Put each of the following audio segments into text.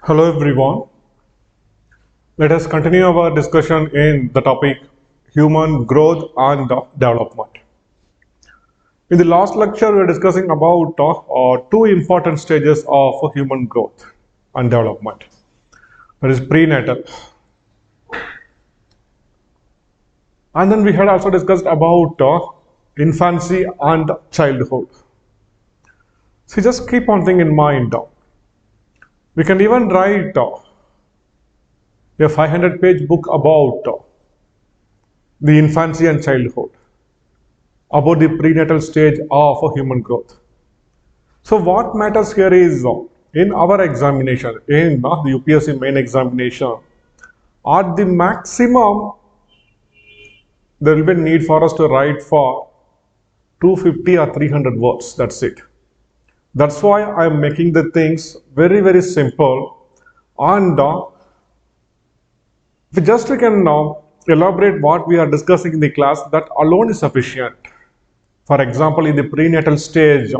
Hello everyone. Let us continue our discussion in the topic human growth and development. In the last lecture, we were discussing about two important stages of human growth and development. That is prenatal. And then we had also discussed about infancy and childhood. So just keep one thing in mind. We can even write a 500-page book about the infancy and childhood, about the prenatal stage of human growth. So what matters here is in our examination, in the UPSC main examination, at the maximum, there will be a need for us to write for 250 or 300 words. That's it. That's why I'm making the things very, very simple. And if just we can elaborate what we are discussing in the class, that alone is sufficient. For example, in the prenatal stage,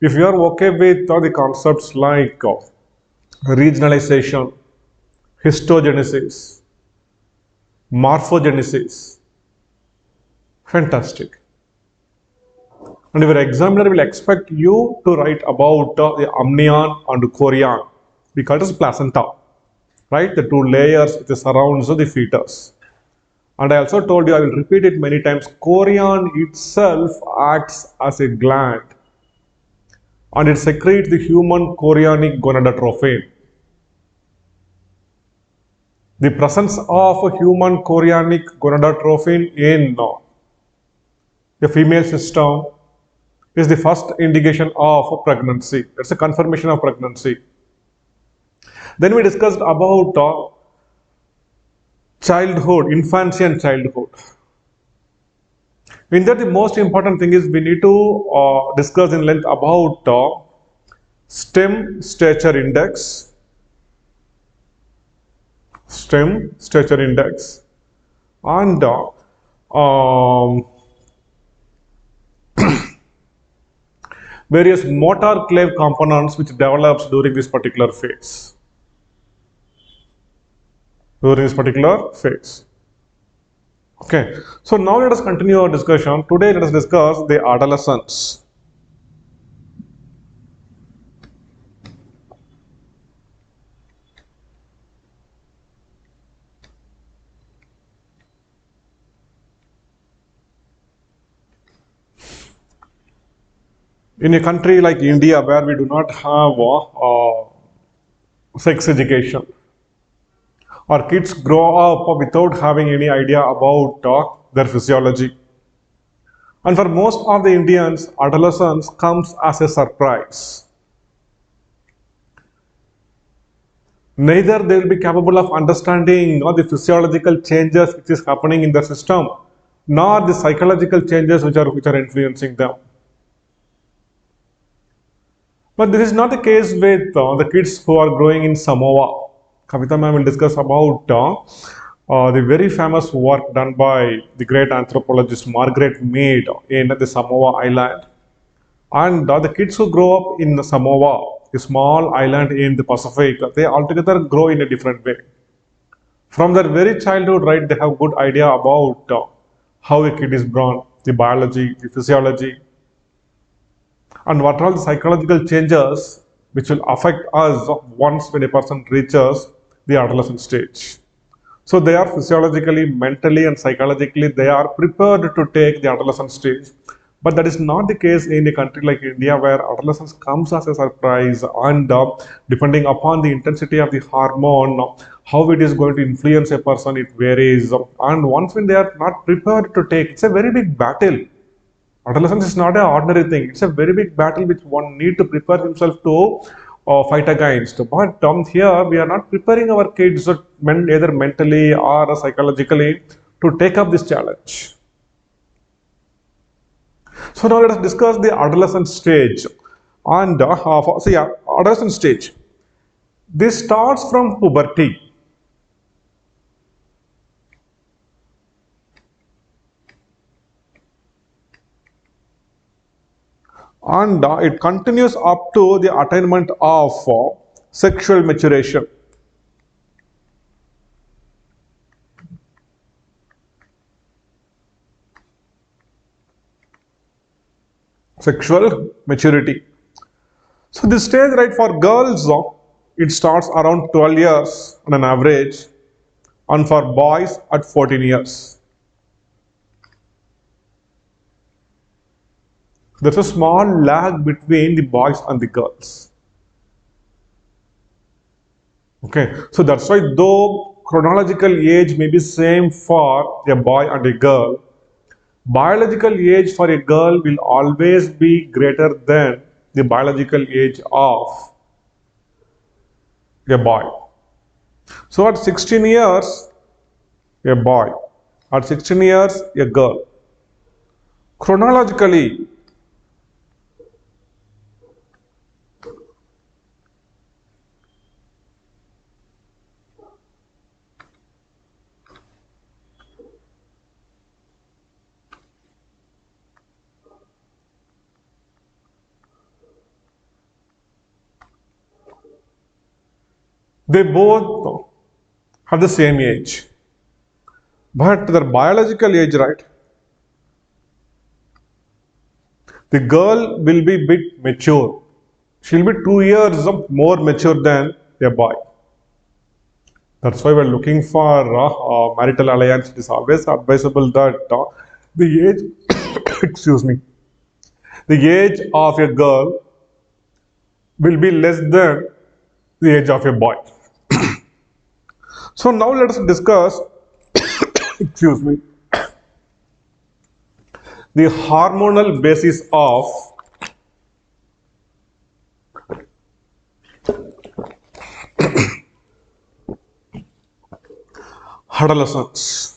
if you are okay with the concepts like regionalization, histogenesis, morphogenesis, fantastic. And your examiner will expect you to write about the amnion and chorion. We call it as placenta, right? The two layers which surrounds the fetus. And I also told you, I will repeat it many times, chorion itself acts as a gland and it secretes the human chorionic gonadotrophin. The presence of human chorionic gonadotrophin in the female system is the first indication of pregnancy. It's a confirmation of pregnancy. Then we discussed about childhood, infancy and childhood. In that, the most important thing is we need to discuss in length about stem stature index, and various motor clave components which develops during this particular phase. Okay, so now let us continue our discussion. Today let us discuss the adolescence. In a country like India where we do not have sex education, our kids grow up without having any idea about their physiology. And for most of the Indians, adolescence comes as a surprise. Neither they will be capable of understanding the physiological changes which is happening in the system, nor the psychological changes which are influencing them. But this is not the case with the kids who are growing in Samoa. Kavita ma'am will discuss about the very famous work done by the great anthropologist Margaret Mead in the Samoa Island. And the kids who grow up in Samoa, a small island in the Pacific, they altogether grow in a different way. From their very childhood, right, they have good idea about how a kid is born, the biology, the physiology, and what are all the psychological changes which will affect us once when a person reaches the adolescent stage. So they are physiologically, mentally and psychologically, they are prepared to take the adolescent stage. But that is not the case in a country like India where adolescence comes as a surprise and depending upon the intensity of the hormone, how it is going to influence a person, it varies. And once when they are not prepared to take, it's a very big battle. Adolescence is not an ordinary thing. It's a very big battle which one need to prepare himself to fight against. But here we are not preparing our kids either mentally or psychologically to take up this challenge. So now let us discuss the adolescent stage. And adolescent stage. This starts from puberty. And it continues up to the attainment of sexual maturation. sexual maturity. So this stage, right, for girls, it starts around 12 years on an average, and for boys at 14 years. There's a small lag between the boys and the girls. Okay, so that's why though chronological age may be same for a boy and a girl, biological age for a girl will always be greater than the biological age of a boy. So at 16 years, a boy. At 16 years, a girl. Chronologically, they both have the same age. But their biological age, right? The girl will be bit mature. She'll be 2 years more mature than a boy. That's why we're looking for marital alliance. It is always advisable that the age, excuse me, the age of a girl will be less than the age of a boy. So now let us discuss, excuse me, the hormonal basis of adolescence.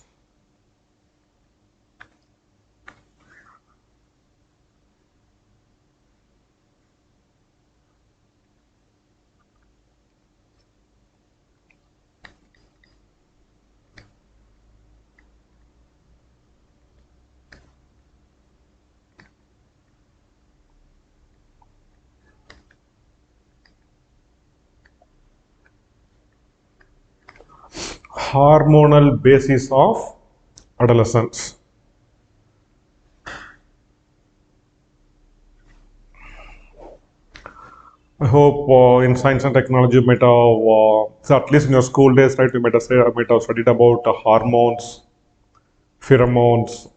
Hormonal basis of adolescence. I hope in science and technology you might have, so at least in your school days, right, you might have studied about hormones, pheromones,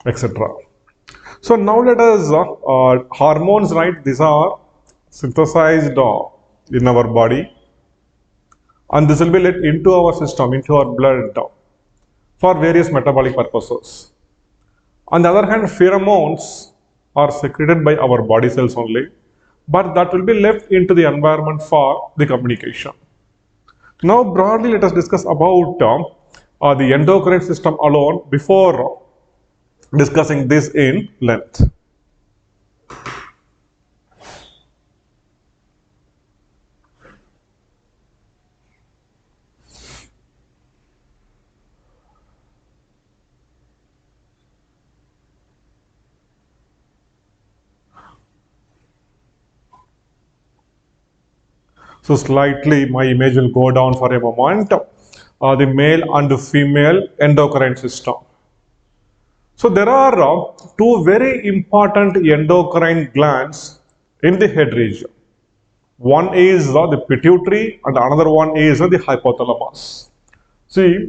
etc. So now let us, hormones, right, these are synthesized in our body, and this will be let into our system, into our blood for various metabolic purposes. On the other hand, pheromones are secreted by our body cells only, but that will be left into the environment for the communication. Now broadly let us discuss about the endocrine system alone before discussing this in length. So slightly my image will go down for a moment. The male and female endocrine system. So there are two very important endocrine glands in the head region. One is the pituitary and another one is the hypothalamus. See,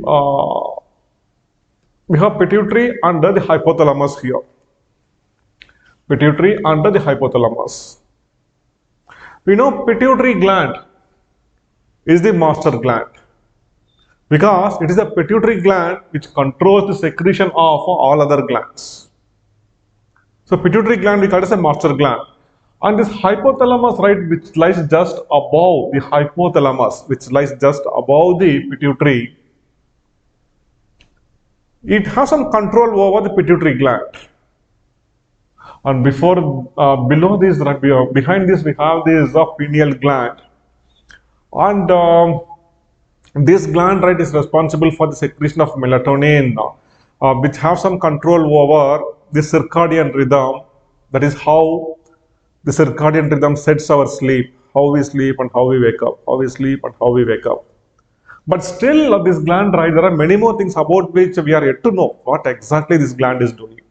we have pituitary under the hypothalamus here. Pituitary under the hypothalamus. We know pituitary gland is the master gland because it is the pituitary gland which controls the secretion of all other glands. So pituitary gland we call it as a master gland. And this hypothalamus, right, which lies just above the hypothalamus, which lies just above the pituitary, it has some control over the pituitary gland. And below this, behind this, we have this pineal gland. And this gland, right, is responsible for the secretion of melatonin, which have some control over the circadian rhythm. That is how the circadian rhythm sets our sleep, how we sleep and how we wake up, how we sleep and how we wake up. But still, this gland, right, there are many more things about which we are yet to know what exactly this gland is doing.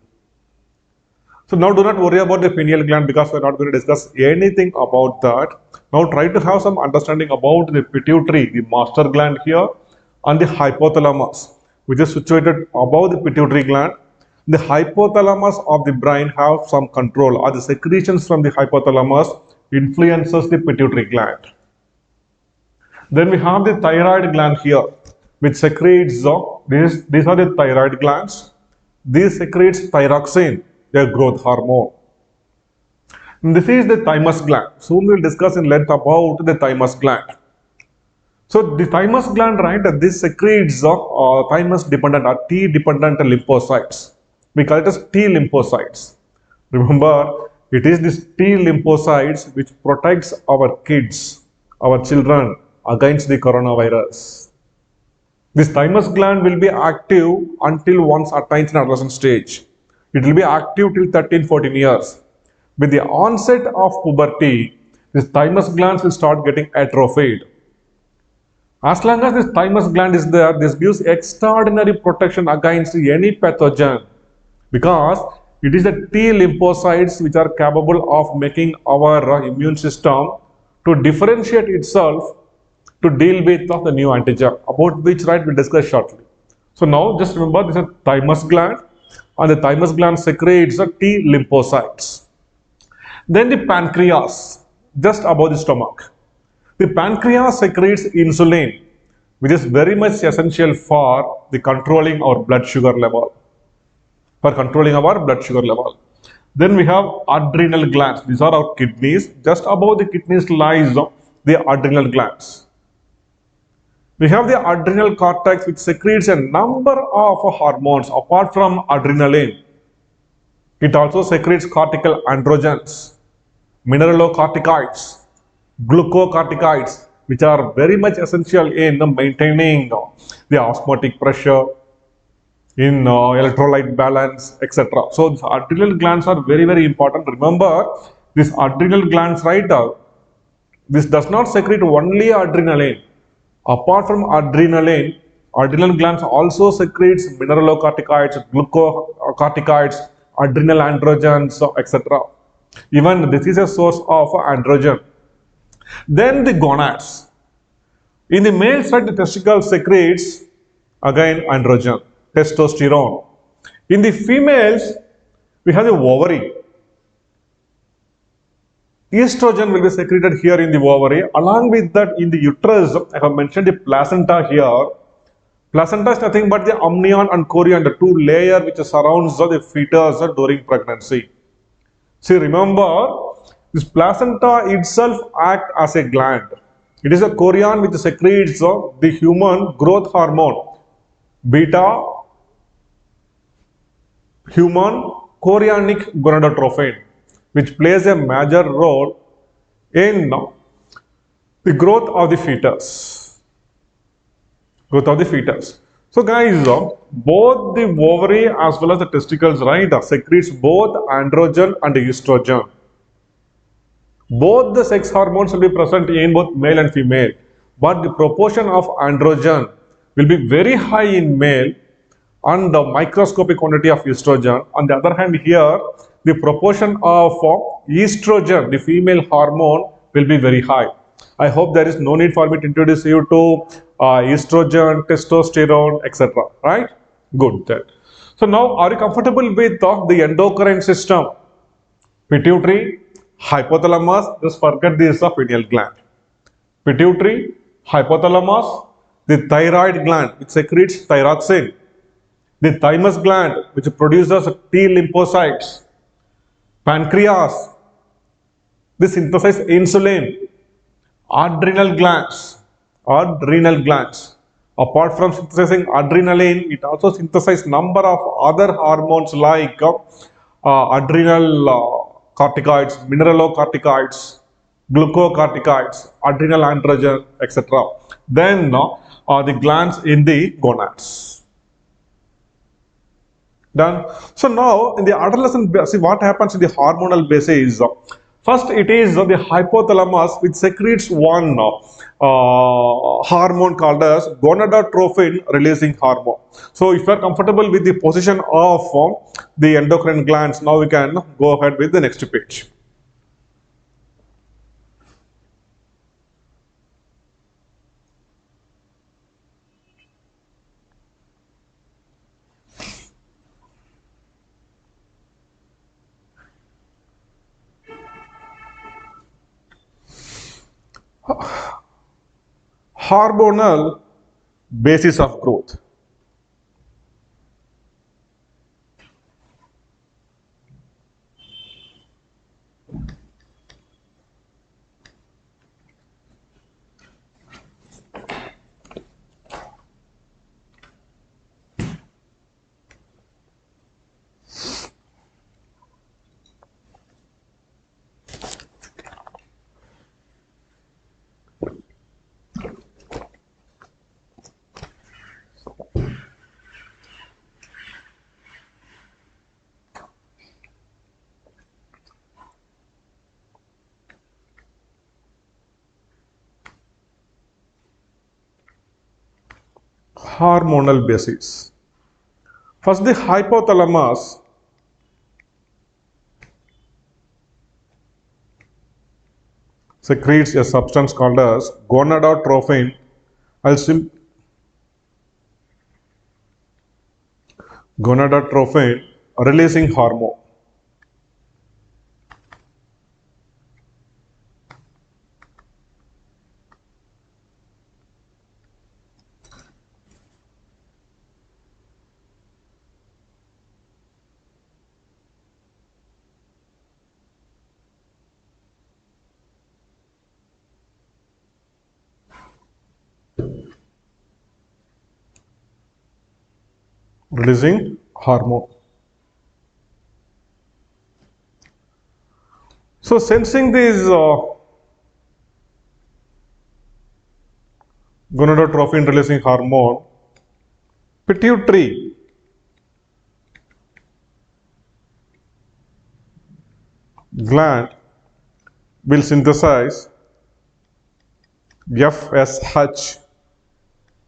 So now do not worry about the pineal gland because we're not going to discuss anything about that. Now try to have some understanding about the pituitary, the master gland here, and the hypothalamus, which is situated above the pituitary gland. The hypothalamus of the brain have some control, or the secretions from the hypothalamus influences the pituitary gland. Then we have the thyroid gland here, which secretes, these are the thyroid glands. These secretes thyroxine, their growth hormone. And this is the thymus gland. Soon we will discuss in length about the thymus gland. So the thymus gland, right, this secretes thymus dependent or T dependent lymphocytes. We call it as T lymphocytes. Remember, it is this T lymphocytes which protects our kids, our children against the coronavirus. This thymus gland will be active until once attains an adolescent stage. It will be active till 13-14 years. With the onset of puberty, this thymus glands will start getting atrophied. As long as this thymus gland is there, this gives extraordinary protection against any pathogen because it is the T lymphocytes which are capable of making our immune system to differentiate itself to deal with the new antigen, about which, right, we'll discuss shortly. So now just remember this is a thymus gland, and the thymus gland secretes the T lymphocytes. Then the pancreas, just above the stomach. The pancreas secretes insulin, which is very much essential for the controlling our blood sugar level. Then we have adrenal glands. These are our kidneys. Just above the kidneys lies the adrenal glands. We have the adrenal cortex which secretes a number of hormones apart from adrenaline. It also secretes cortical androgens, mineralocorticoids, glucocorticoids, which are very much essential in maintaining the osmotic pressure, in electrolyte balance, etc. So these adrenal glands are very, very important. Remember, these adrenal glands, right, this does not secrete only adrenaline. Apart from adrenaline, adrenal glands also secretes mineralocorticoids, glucocorticoids, adrenal androgens, etc. Even this is a source of androgen. Then the gonads. In the male side, the testicle secretes again androgen, testosterone. In the females, we have the ovary. Estrogen will be secreted here in the ovary. Along with that, in the uterus, I have mentioned the placenta here. Placenta is nothing but the amnion and chorion, the two layers which surrounds the fetus during pregnancy. See, remember, this placenta itself acts as a gland. It is a chorion which secretes the human growth hormone, beta human chorionic gonadotrophin, which plays a major role in the growth of the fetus. So guys, both the ovary as well as the testicles, right, secretes both androgen and estrogen. Both the sex hormones will be present in both male and female, but the proportion of androgen will be very high in male and the microscopic quantity of estrogen. On the other hand, here the proportion of estrogen, the female hormone, will be very high. I hope there is no need for me to introduce you to estrogen, testosterone, etc. Right? Good. Then. So now, are you comfortable with the endocrine system? Pituitary, hypothalamus. Just forget this pineal gland. Pituitary, hypothalamus, the thyroid gland which secretes thyroxine, the thymus gland which produces T lymphocytes, pancreas, they synthesize insulin, adrenal glands. Apart from synthesizing adrenaline, it also synthesizes number of other hormones like adrenal corticoids, mineralocorticoids, glucocorticoids, adrenal androgen, etc. Then the glands in the gonads. Done. So now in the adolescent, see what happens in the hormonal basis. First, it is the hypothalamus which secretes one hormone called as gonadotrophin releasing hormone. So, if you are comfortable with the position of the endocrine glands, now we can go ahead with the next page. Hormonal basis of growth. Hormonal basis. First, the hypothalamus secretes a substance called as gonadotrophin. I'll gonadotrophin releasing hormone. Releasing hormone. So, sensing these gonadotrophin releasing hormone, pituitary gland will synthesize FSH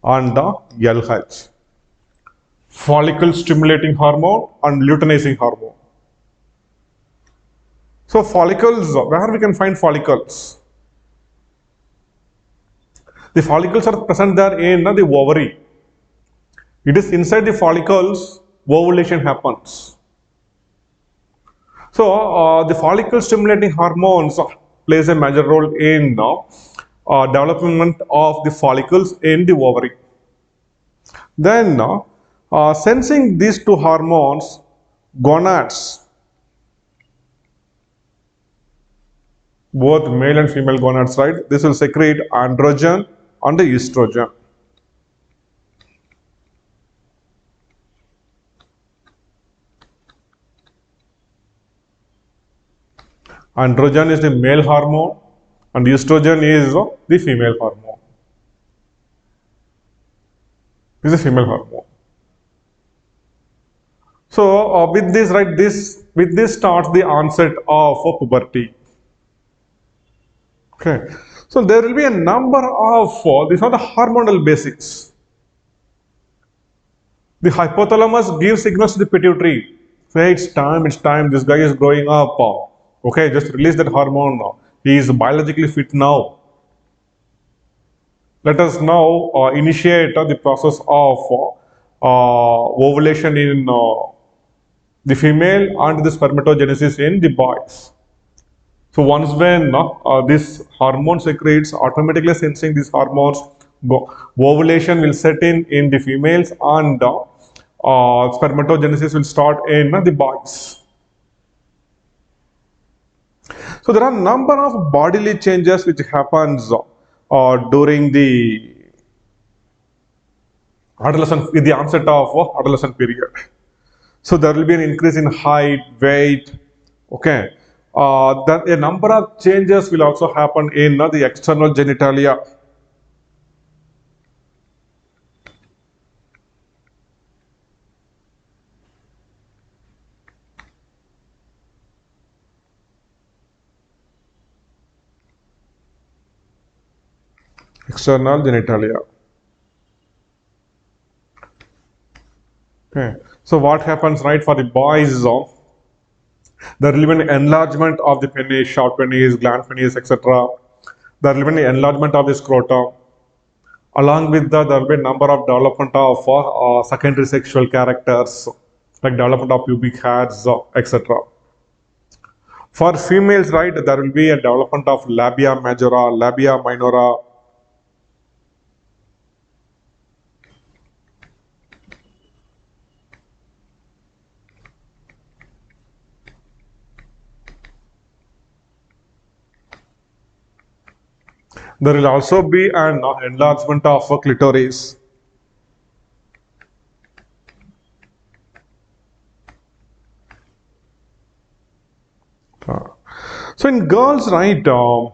and LH, follicle stimulating hormone and luteinizing hormone. So, follicles, where we can find follicles? The follicles are present there in the ovary. It is inside the follicles ovulation happens. So, the follicle stimulating hormones plays a major role in development of the follicles in the ovary. Then, sensing these two hormones, gonads, both male and female gonads, right? This will secrete androgen and estrogen. Androgen is the male hormone and estrogen is the female hormone. This is a female hormone. So with this, right, with this starts the onset of puberty. Okay. So there will be a number of these are the hormonal basics. The hypothalamus gives signals to the pituitary. Say it's time. This guy is growing up. Okay, just release that hormone now. He is biologically fit now. Let us now initiate the process of ovulation in the female and the spermatogenesis in the boys. So once when this hormone secretes, automatically sensing these hormones, ovulation will set in the females and spermatogenesis will start in the boys. So there are a number of bodily changes which happens during the adolescent, with the onset of adolescent period. So there will be an increase in height, weight, okay. Then a number of changes will also happen in the external genitalia. external genitalia. Okay. So what happens, right, for the boys? There will be an enlargement of the penis, short penis, gland penis, etc. There will be an enlargement of the scrotum. Along with that, there will be a number of development of secondary sexual characters, like development of pubic hairs, etc. For females, right, there will be a development of labia majora, labia minora. There will also be an enlargement of clitoris. So in girls, right, there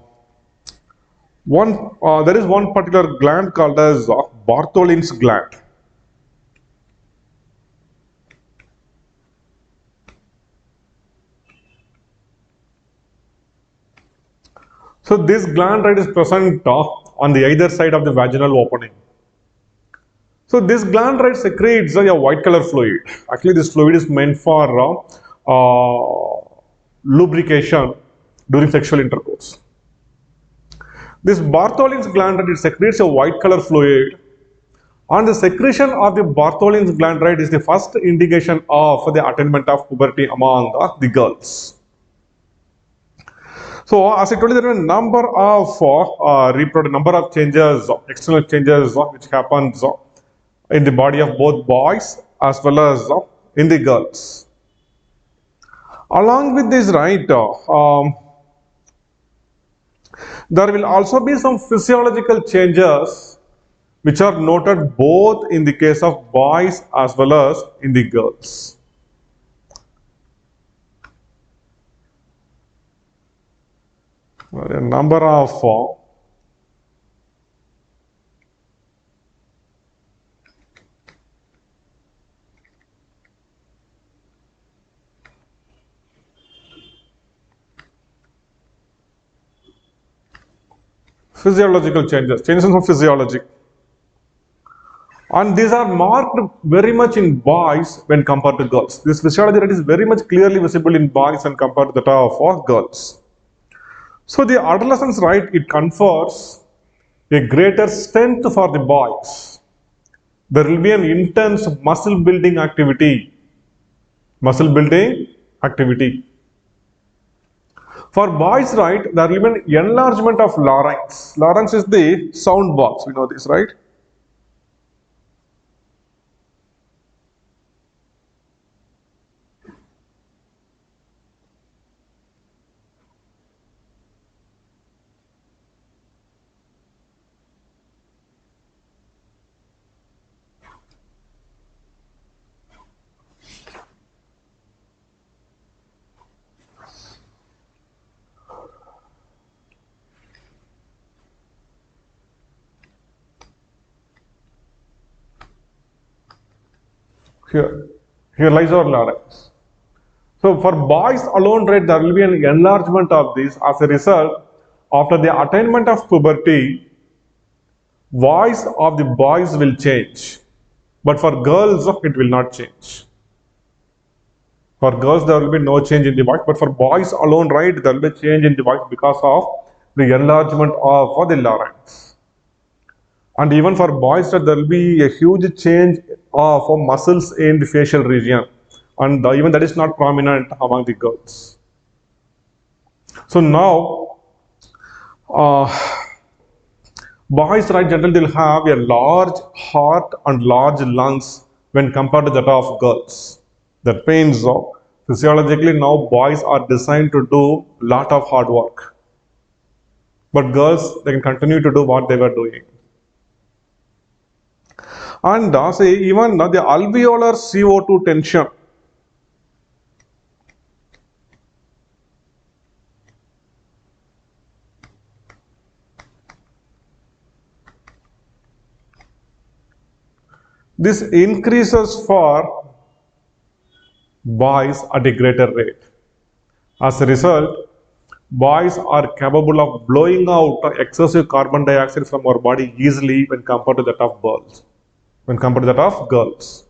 is one particular gland called as Bartholin's gland. So this gland, right, is present on the either side of the vaginal opening. So this gland, right, secretes a white color fluid. Actually, this fluid is meant for lubrication during sexual intercourse. This Bartholin's gland, right, it secretes a white color fluid, and the secretion of the Bartholin's gland, right, is the first indication of the attainment of puberty among the girls. So, as I told you, there are a number of number of changes, external changes which happens in the body of both boys as well as in the girls. Along with this, right, there will also be some physiological changes which are noted both in the case of boys as well as in the girls. There are a number of physiological changes in physiology. And these are marked very much in boys when compared to girls. This physiology that is very much clearly visible in boys when compared to that of girls. So the adolescence, right, it confers a greater strength for the boys. There will be an intense muscle building activity. For boys, right, there will be an enlargement of larynx. Larynx is the sound box. We know this, right? Here lies our larynx. So for boys alone, right, there will be an enlargement of this. As a result, after the attainment of puberty, voice of the boys will change. But for girls, it will not change. For girls, there will be no change in the voice. But for boys alone, right, there will be change in the voice because of the enlargement of the larynx. And even for boys, there will be a huge change of muscles in the facial region. And even that is not prominent among the girls. So now, boys, right, generally they'll have a large heart and large lungs when compared to that of girls. That means physiologically now boys are designed to do lot of hard work. But girls, they can continue to do what they were doing. And say even the alveolar CO2 tension. This increases for boys at a greater rate. As a result, boys are capable of blowing out excessive carbon dioxide from our body easily when compared to that of girls.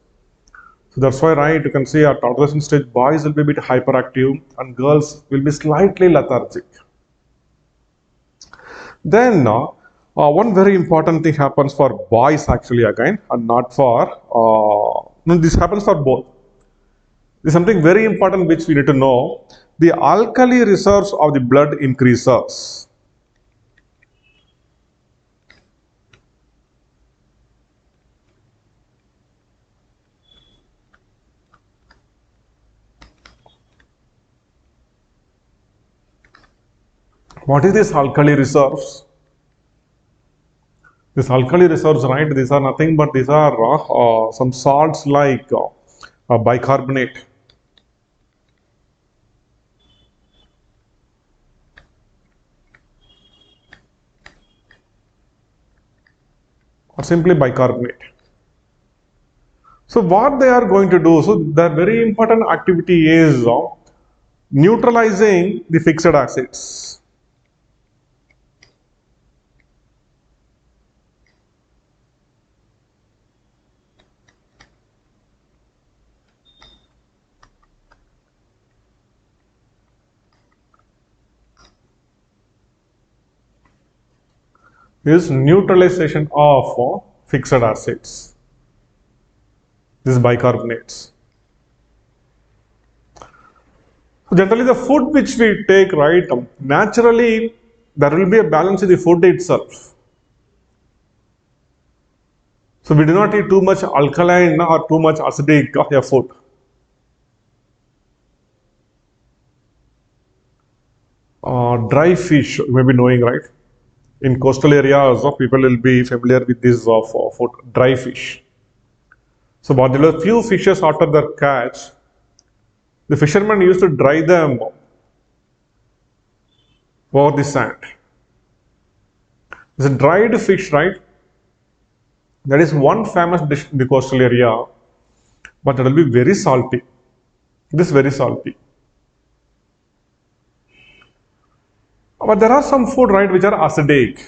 So that's why, right, you can see at adolescent stage, boys will be a bit hyperactive and girls will be slightly lethargic. Then, one very important thing happens for boys actually again, and not for, no, this happens for both. There's something very important which we need to know. The alkali reserves of the blood increases. What is this alkali reserves? These alkali reserves, right, these are nothing but these are some salts like bicarbonate. Or simply bicarbonate. So what they are going to do, so the very important activity is neutralizing the fixed acids. Is neutralization of fixed acids, these bicarbonates. So generally the food which we take, right, naturally there will be a balance in the food itself. So we do not eat too much alkaline or too much acidic food. Dry fish, you may be knowing, right? In coastal areas, people will be familiar with this food, dry fish. So what there are few fishes after their catch, the fishermen used to dry them over the sand. It's a dried fish, right? That is one famous dish in the coastal area, but it will be very salty. This is very salty. But there are some food, right, which are acidic.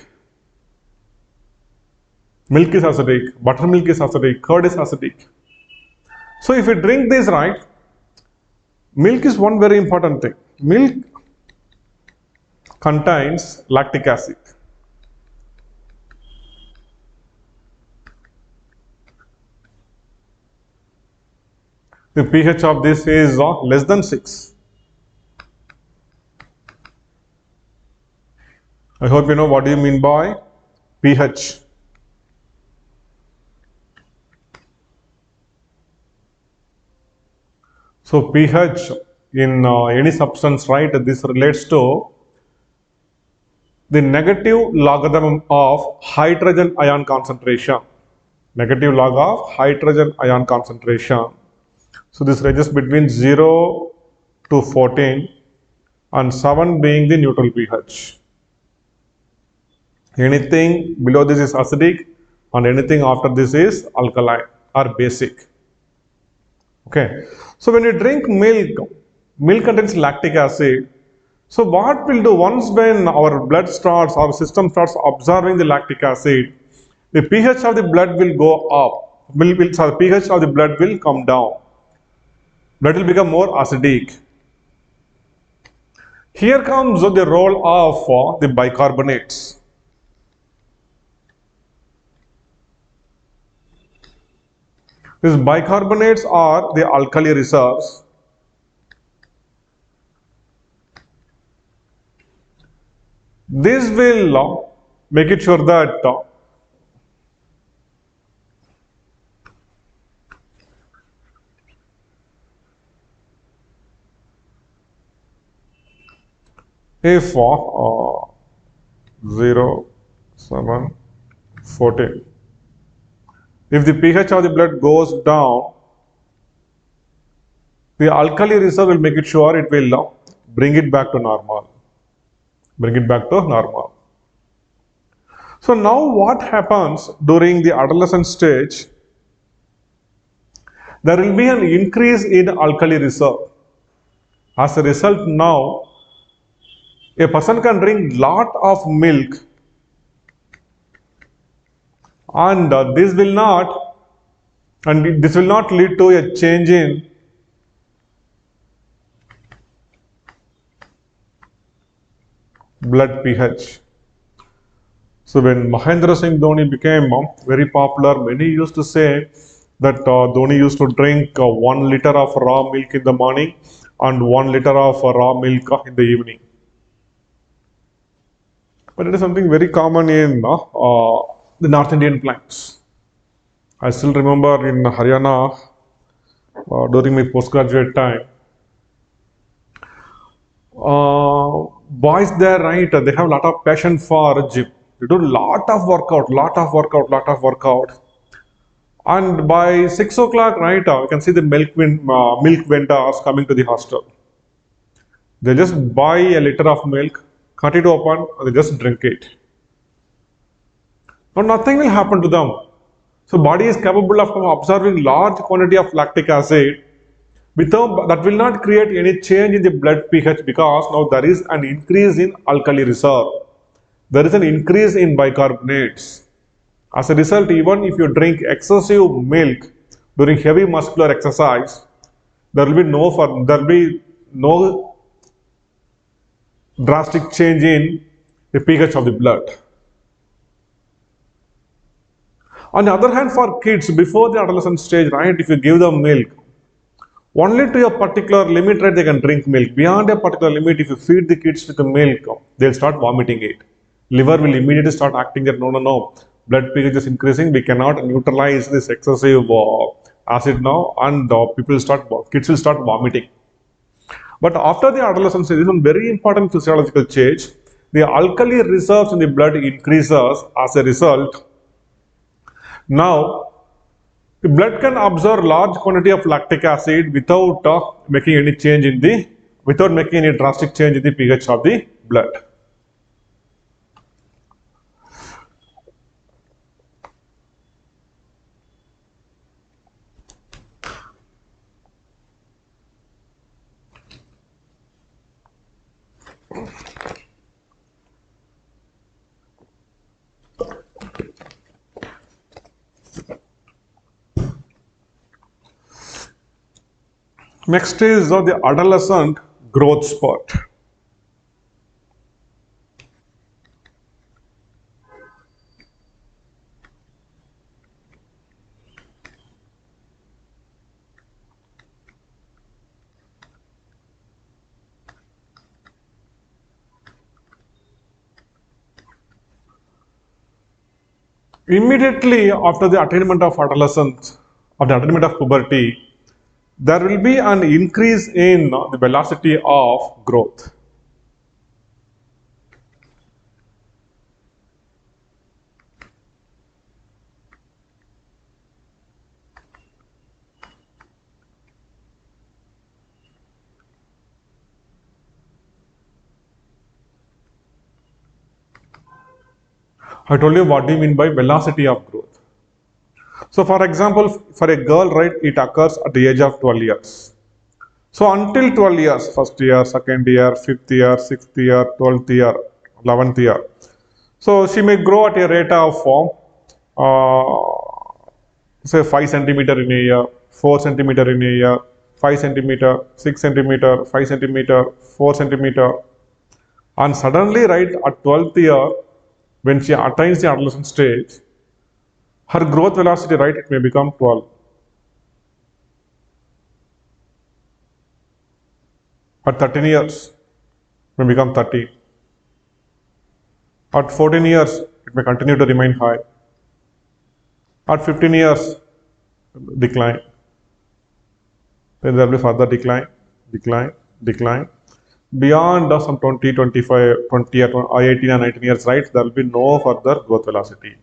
Milk is acidic, buttermilk is acidic, curd is acidic. So if you drink this, right, milk is one very important thing. Milk contains lactic acid. The pH of this is less than 6. I hope you know what do you mean by pH. So pH in any substance, right, this relates to the negative logarithm of hydrogen ion concentration. Negative log of hydrogen ion concentration. So this ranges between 0 to 14 and 7 being the neutral pH. Anything below this is acidic and anything after this is alkaline or basic. Okay. So when you drink milk, milk contains lactic acid. So what we'll do once when our blood starts, our system starts absorbing the lactic acid, the pH of the blood will go up. The pH of the blood will come down. Blood will become more acidic. Here comes the role of the bicarbonates. These bicarbonates are the alkali reserves. This will make it sure that if 0, 7, 14. If the pH of the blood goes down, the alkali reserve will make it sure it will bring it back to normal. Bring it back to normal. So now what happens during the adolescent stage? There will be an increase in alkali reserve. As a result, now A person can drink lot of milk, and this will not lead to a change in blood pH. So when Mahendra Singh Dhoni became very popular, many used to say that Dhoni used to drink 1 liter of raw milk in the morning and 1 liter of raw milk in the evening. But it is something very common in the North Indian plains. I still remember in Haryana during my postgraduate time, boys there, right, they have a lot of passion for gym. They do lot of workout. And by 6 o'clock, right, you can see the milk vendors coming to the hostel. They just buy a liter of milk, cut it open, and they just drink it. Now nothing will happen to them. So body is capable of absorbing large quantity of lactic acid. Without that will not create any change in the blood pH because now there is an increase in alkali reserve. There is an increase in bicarbonates. As a result, even if you drink excessive milk during heavy muscular exercise, there will be no drastic change in the pH of the blood. On the other hand, for kids before the adolescent stage, right, if you give them milk, only to a particular limit, right, they can drink milk. Beyond a particular limit, if you feed the kids with the milk, they'll start vomiting it. Liver will immediately start acting that no, blood pH is increasing, we cannot neutralize this excessive acid now, and kids will start vomiting. But after the adolescence, there is one very important physiological change. The alkali reserves in the blood increases as a result. Now, the blood can absorb large quantity of lactic acid without making any drastic change in the pH of the blood. Next is the adolescent growth spurt. Immediately after the attainment of adolescence, or the attainment of puberty, there will be an increase in the velocity of growth. I told you what do you mean by velocity of growth. So for example, for a girl, right, it occurs at the age of 12 years. So until 12 years, first year, second year, fifth year, sixth year, 12th year, 11th year. So she may grow at a rate of say 5 centimeter in a year, 4 centimeter in a year, 5 centimeter, 6 centimeter, 5 centimeter, 4 centimeter. And suddenly, right, at 12th year, when she attains the adolescent stage, her growth velocity, right, it may become 12. At 13 years, it may become 30. At 14 years, it may continue to remain high. At 15 years, decline. Then there will be further decline. Beyond some 20, 25, 20 or 18 or 19 years, right, there will be no further growth velocity.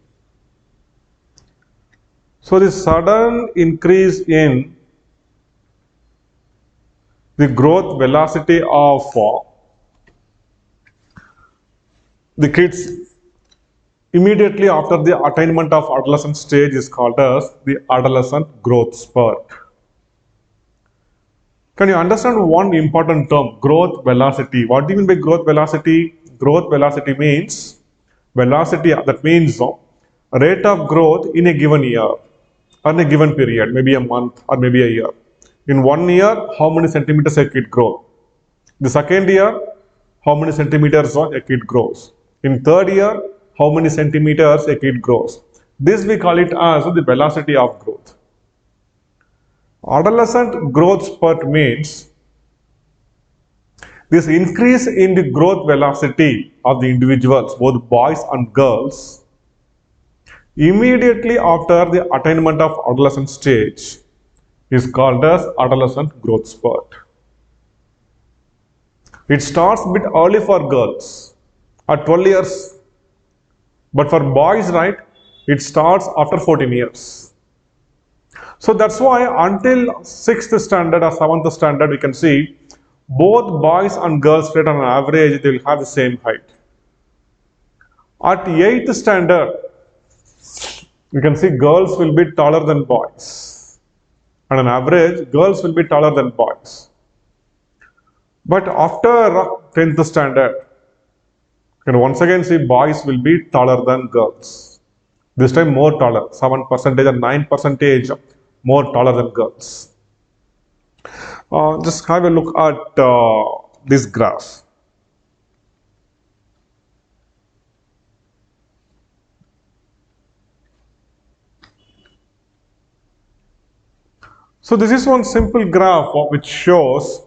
So this sudden increase in the growth velocity of the kids immediately after the attainment of adolescent stage is called as the adolescent growth spurt. Can you understand one important term, growth velocity? What do you mean by growth velocity? Growth velocity means velocity, that means rate of growth in a given year or in a given period, maybe a month or maybe a year. In 1 year, how many centimeters a kid grows? The second year, how many centimeters a kid grows? In third year, how many centimeters a kid grows? This we call it as the velocity of growth. Adolescent growth spurt means this increase in the growth velocity of the individuals, both boys and girls, immediately after the attainment of adolescent stage is called as adolescent growth spurt. It starts a bit early for girls at 12 years, but for boys, right, it starts after 14 years. So that's why until 6th standard or 7th standard, we can see both boys and girls on an average, they will have the same height. At 8th standard, you can see girls will be taller than boys. On an average, girls will be taller than boys. But after 10th standard, you can once again see boys will be taller than girls. This time more taller, 7% or 9% more taller than girls. Just have a look at this graph. So this is one simple graph which shows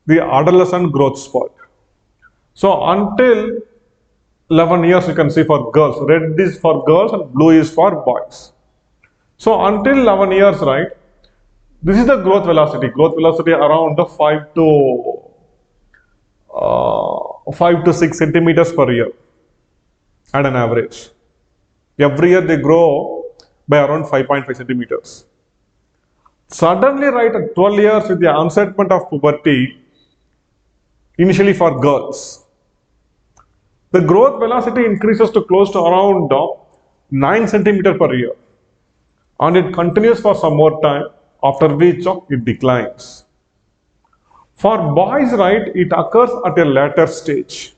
the adolescent growth spurt. So until 11 years, you can see for girls, red is for girls and blue is for boys. So until 11 years, right, this is the growth velocity around 5 to 6 centimeters per year at an average. Every year they grow by around 5.5 centimeters. Suddenly, right, at 12 years with the onset of puberty, initially for girls, the growth velocity increases to close to around 9 centimeters per year. And it continues for some more time, after which it declines. For boys, right, it occurs at a later stage.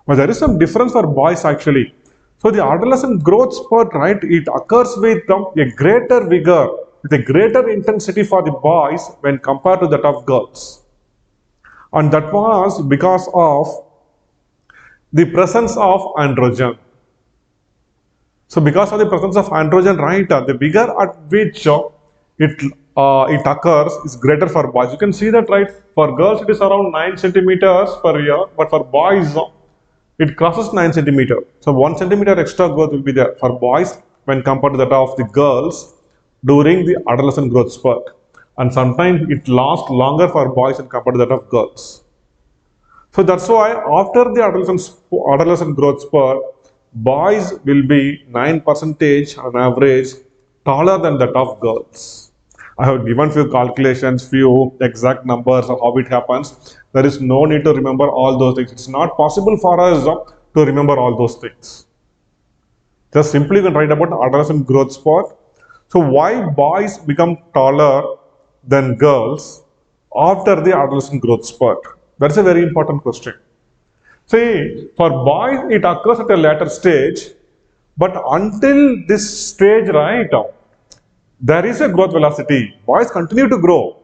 But there is some difference for boys actually. So the adolescent growth spurt, right, it occurs with a greater vigor, with a greater intensity for the boys when compared to that of girls. And that was because of the presence of androgen. So because of the presence of androgen, right, the vigor at which it occurs is greater for boys. You can see that, right, for girls it is around 9 centimeters per year, but for boys it crosses 9 centimeters. So 1 centimeter extra growth will be there for boys when compared to that of the girls during the adolescent growth spurt. And sometimes it lasts longer for boys when compared to that of girls. So that's why after the adolescent growth spurt, boys will be 9% on average taller than that of girls. I have given few calculations, few exact numbers of how it happens. There is no need to remember all those things. It's not possible for us to remember all those things. Just simply you can write about adolescent growth spurt. So why boys become taller than girls after the adolescent growth spurt? That's a very important question. See, for boys it occurs at a later stage, but until this stage, right, there is a growth velocity. Boys continue to grow,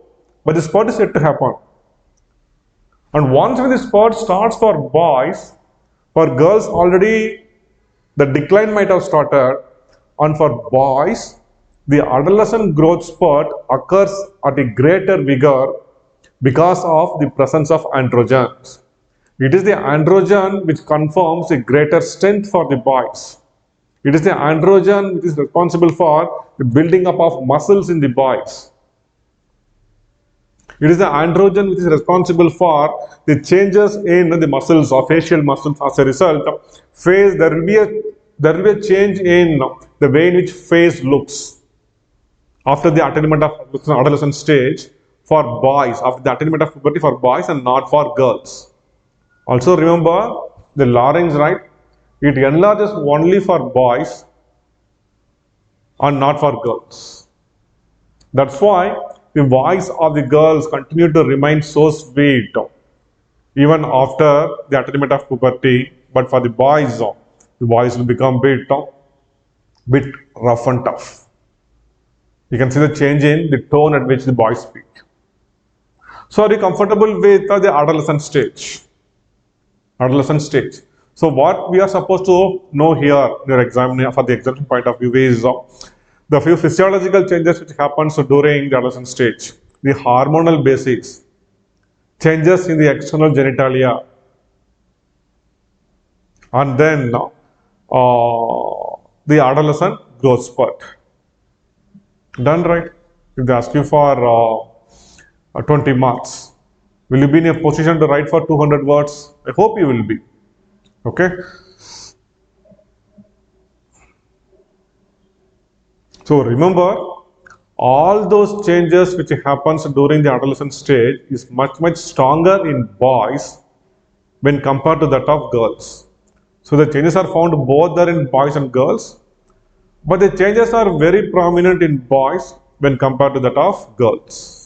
but the spurt is yet to happen. And once when the spurt starts for boys, for girls already the decline might have started, and for boys, the adolescent growth spurt occurs at a greater vigor because of the presence of androgens. It is the androgen which confirms a greater strength for the boys. It is the androgen which is responsible for the building up of muscles in the boys. It is the androgen which is responsible for the changes in the muscles or facial muscles. As a result, there will be a change in the way in which face looks after the attainment of adolescent stage for boys, after the attainment of puberty for boys and not for girls. Also remember the larynx, right? It enlarges only for boys and not for girls. That's why the voice of the girls continue to remain so sweet even after the attainment of puberty. But for the voice will become bit rough and tough. You can see the change in the tone at which the boys speak. So are you comfortable with the adolescent stage? Adolescent stage. So what we are supposed to know here in your exam, for the exam point of view, is the few physiological changes which happens during the adolescent stage. The hormonal basis, changes in the external genitalia, and then the adolescent growth spurt. Done, right? If they ask you for 20 marks, will you be in a position to write for 200 words? I hope you will be. Okay. So remember, all those changes which happens during the adolescent stage is much stronger in boys when compared to that of girls. So the changes are found both there in boys and girls, but the changes are very prominent in boys when compared to that of girls.